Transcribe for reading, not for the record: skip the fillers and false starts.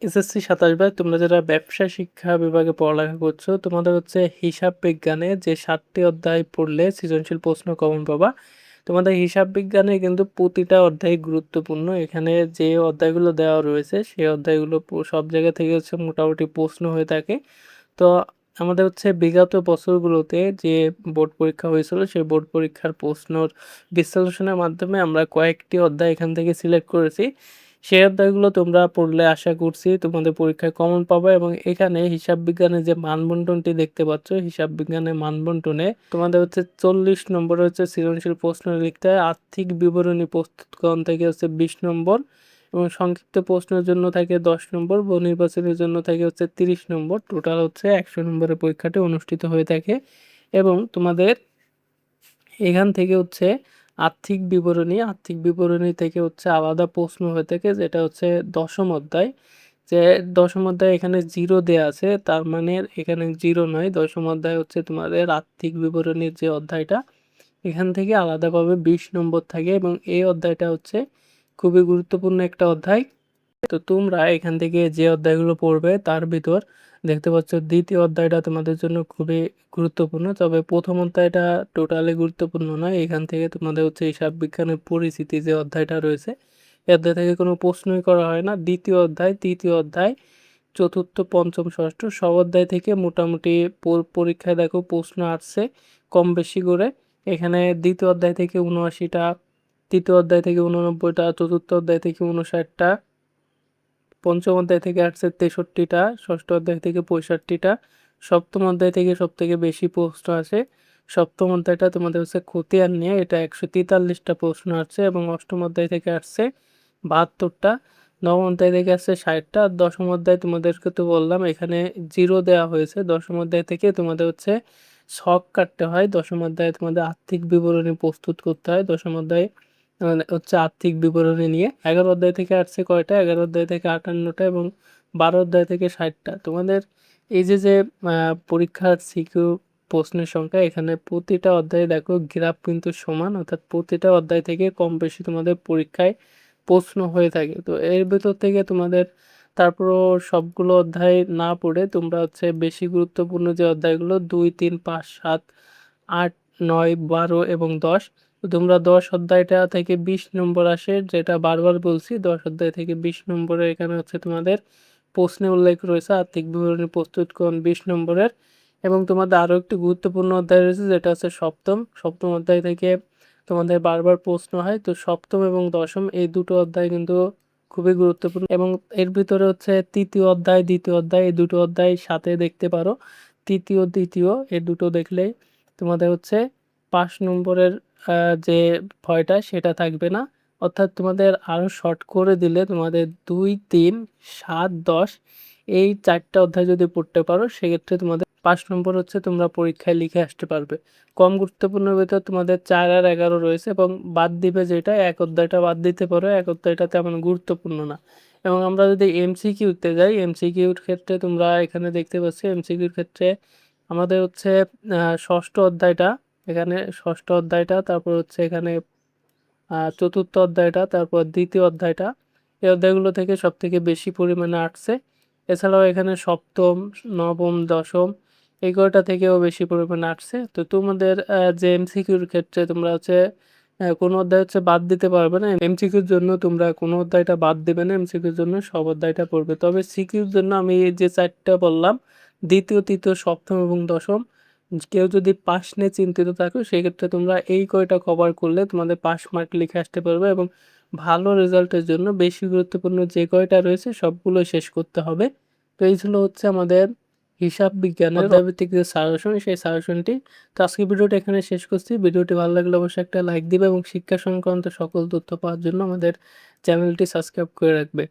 SSC ২৭ batch তোমরা যারা ব্যবসা শিক্ষা বিভাগে পড়ালেখা করছো, তোমাদের হচ্ছে হিসাব বিজ্ঞানে যে ৭ টি অধ্যায় পড়লে সৃজনশীল প্রশ্ন কমন পাবা। তোমাদের হিসাব বিজ্ঞানে কিন্তু প্রতিটা অধ্যায় গুরুত্বপূর্ণ। এখানে যে অধ্যায়গুলো দেওয়া রয়েছে সেই অধ্যায়গুলো সব জায়গা থেকে হচ্ছে মোটামুটি প্রশ্ন হয়ে থাকে। তো আমাদের হচ্ছে বিগত বছরগুলোতে যে বোর্ড পরীক্ষা হয়েছিল সেই বোর্ড পরীক্ষার প্রশ্নর বিশ্লেষণের মাধ্যমে আমরা কয়েকটি অধ্যায় এখান থেকে সিলেক্ট করেছি। সেই অধ্যায়গুলো তোমরা পড়লে আশা করছি তোমাদের পরীক্ষায় কমন পাবে এবং এখানে হিসাব বিজ্ঞানের যে মানবন্টনটি দেখতে পাচ্ছ, হিসাব বিজ্ঞানের মানবন্টনে তোমাদের হচ্ছে ৪০ নম্বরে হচ্ছে সৃজনশীল প্রশ্ন লিখতে হয়। আর্থিক বিবরণী প্রস্তুতকরণ থেকে হচ্ছে ২০ নম্বর এবং সংক্ষিপ্ত প্রশ্নের জন্য থাকে ১০ নম্বর, বহুনির্বাচনের জন্য থাকে হচ্ছে ৩০ নম্বর। টোটাল হচ্ছে ১০০ নম্বরের পরীক্ষাটি অনুষ্ঠিত হয়ে থাকে এবং তোমাদের এখান থেকে হচ্ছে আর্থিক বিবরণী থেকে হচ্ছে আলাদা প্রশ্ন হয়ে থাকে যেটা হচ্ছে ১০ম অধ্যায়। যে ১০ম অধ্যায় এখানে 0 দেয়া আছে তার মানে এখানে 0 নয়। ১০ম অধ্যায় হচ্ছে তোমাদের আর্থিক বিবরণীর যে অধ্যায়টা এখান থেকে আলাদাভাবে ২০ নম্বর থাকে এবং এই অধ্যায়টা হচ্ছে খুবই গুরুত্বপূর্ণ একটা অধ্যায়। তো তোমরা এখান থেকে যে অধ্যায়গুলো পড়বে তার ভিতর দেখতে পাচ্ছ ২য় অধ্যায়টা তোমাদের জন্য খুবই গুরুত্বপূর্ণ। তবে ১ম অধ্যায়টা টোটালি গুরুত্বপূর্ণ নয়। এখান থেকে তোমাদের হচ্ছে হিসাব বিজ্ঞানের পরিচিতি যে অধ্যায়টা রয়েছে, এ অধ্যায় থেকে কোনো প্রশ্নই করা হয় না। ২য় অধ্যায়, ৩য় অধ্যায়, ৪র্থ, ৫ম, ৬ষ্ঠ সব অধ্যায় থেকে মোটামুটি পরীক্ষায় দেখো প্রশ্ন আসছে কম বেশি করে। এখানে ২য় অধ্যায় থেকে ৭৯টা, ৩য় অধ্যায় থেকে ৮৯টা, ৪র্থ অধ্যায় থেকে ৫৯টা, পঞ্চম অধ্যায় থেকে আসছে ৬৩টা, ষষ্ঠ অধ্যায় থেকে ৬৫টা, সপ্তম অধ্যায় থেকে সবথেকে বেশি প্রশ্ন আসে। সপ্তম অধ্যায়টা তোমাদের হচ্ছে খতিয়ান নিয়ে, এটা ১৪৩টা প্রশ্ন আসছে এবং অষ্টম অধ্যায় থেকে আসছে ৭২টা, নবম অধ্যায় থেকে আসছে ৬০টা, আর দশম অধ্যায় তোমাদেরকে তো বললাম এখানে 0 দেওয়া হয়েছে। দশম অধ্যায় থেকে তোমাদের হচ্ছে ছক কাটতে হয়। দশম অধ্যায়ে তোমাদের আর্থিক বিবরণী প্রস্তুত করতে হয়। দশম অধ্যায়ে হচ্ছে আর্থিক বিবরণী নিয়ে ১১ অধ্যায় থেকে আসছে কয়টা? ১১ অধ্যায় থেকে ৫৮টা এবং ১২ অধ্যায় থেকে ৬০টা। তোমাদের এই যে পরীক্ষার সিকিউ প্রশ্নের সংখ্যা এখানে প্রতিটা অধ্যায়ে দেখো গ্রাফ কিন্তু সমান, অর্থাৎ প্রতিটা অধ্যায় থেকে কম বেশি তোমাদের পরীক্ষায় প্রশ্ন হয়ে থাকে। তো এর ভেতর থেকে তোমাদের তারপরও সবগুলো অধ্যায় না পড়ে তোমরা হচ্ছে বেশি গুরুত্বপূর্ণ যে অধ্যায়গুলো ২, ৩, ৫, ৭, ৮, ৯, ১২ এবং ১০, তো তোমরা ১০ অধ্যায়টা থেকে ২০ নম্বর আসে, যেটা বারবার বলছি ১০ অধ্যায় থেকে ২০ নম্বরে এখানে হচ্ছে তোমাদের প্রশ্নে উল্লেখ রয়েছে আর্থিক বিবরণী প্রস্তুতকরণ ২০ নম্বরের। এবং তোমাদের আরও একটি গুরুত্বপূর্ণ অধ্যায় রয়েছে যেটা হচ্ছে সপ্তম অধ্যায় থেকে তোমাদের বারবার প্রশ্ন হয়। তো সপ্তম এবং দশম এই দুটো অধ্যায় কিন্তু খুবই গুরুত্বপূর্ণ এবং এর ভিতরে হচ্ছে তৃতীয় অধ্যায়, দ্বিতীয় অধ্যায় এই দুটো অধ্যায় সাথে দেখতে পারো। তৃতীয়, দ্বিতীয় এই দুটো দেখলেই তোমাদের হচ্ছে ৫ নম্বরের যে ভয়টা সেটা থাকবে না। অর্থাৎ তোমাদের আরও শর্ট করে দিলে তোমাদের ২, ৩, ৭, ১০ এই ৪ টা অধ্যায় যদি পড়তে পারো সেক্ষেত্রে তোমাদের ৫ নম্বর হচ্ছে তোমরা পরীক্ষায় লিখে আসতে পারবে। কম গুরুত্বপূর্ণের ভেতর তোমাদের ৪ আর ১১ রয়েছে এবং বাদ দিবে যেটা, এক অধ্যায়টা বাদ দিতে পারো, এক অধ্যায়টা তেমন গুরুত্বপূর্ণ না। এবং আমরা যদি এমসিকিউতে যাই, এমসিকিউর ক্ষেত্রে তোমরা এখানে দেখতে পাচ্ছ এমসিকিউর ক্ষেত্রে আমাদের হচ্ছে ষষ্ঠ অধ্যায়টা, এখানে ষষ্ঠ অধ্যায়টা, তারপর হচ্ছে এখানে চতুর্থ অধ্যায়টা, তারপর দ্বিতীয় অধ্যায়টা, এই অধ্যায়গুলো থেকে সবথেকে বেশি পরিমাণে আসছে। এছাড়াও এখানে সপ্তম, নবম, দশম এই কয়টা থেকেও বেশি পরিমাণে আসছে। তো তোমাদের যে এমসিকিউর ক্ষেত্রে তোমরা হচ্ছে কোনো অধ্যায় হচ্ছে বাদ দিতে পারবে না। এমসিকিউর জন্য তোমরা কোনো অধ্যায়টা বাদ দেবে না, এমসিকিউর জন্য সব অধ্যায়টা পড়বে। তবে সিকিউর জন্য আমি এই যে ৪ টা বললাম, দ্বিতীয়, তৃতীয়, সপ্তম এবং দশম, কেউ যদি পাস নিয়ে চিন্তিত থাকো সেক্ষেত্রে তোমরা এই কয়টা কভার করলে তোমাদের পাস মার্ক লিখে আসতে পারবে এবং ভালো রেজাল্টের জন্য বেশি গুরুত্বপূর্ণ যে কয়টা রয়েছে সবগুলো শেষ করতে হবে। তো এই ছিল হচ্ছে আমাদের হিসাব বিজ্ঞানের অধ্যায়ভিত্তিক যে সাজেশন, সেই সাজেশনটি। তো আজকে ভিডিওটা এখানে শেষ করছি। ভিডিওটি ভালো লাগলে অবশ্যই একটা লাইক দিবে এবং শিক্ষা সংক্রান্ত সকল তথ্য পাওয়ার জন্য আমাদের চ্যানেলটি সাবস্ক্রাইব করে রাখবে।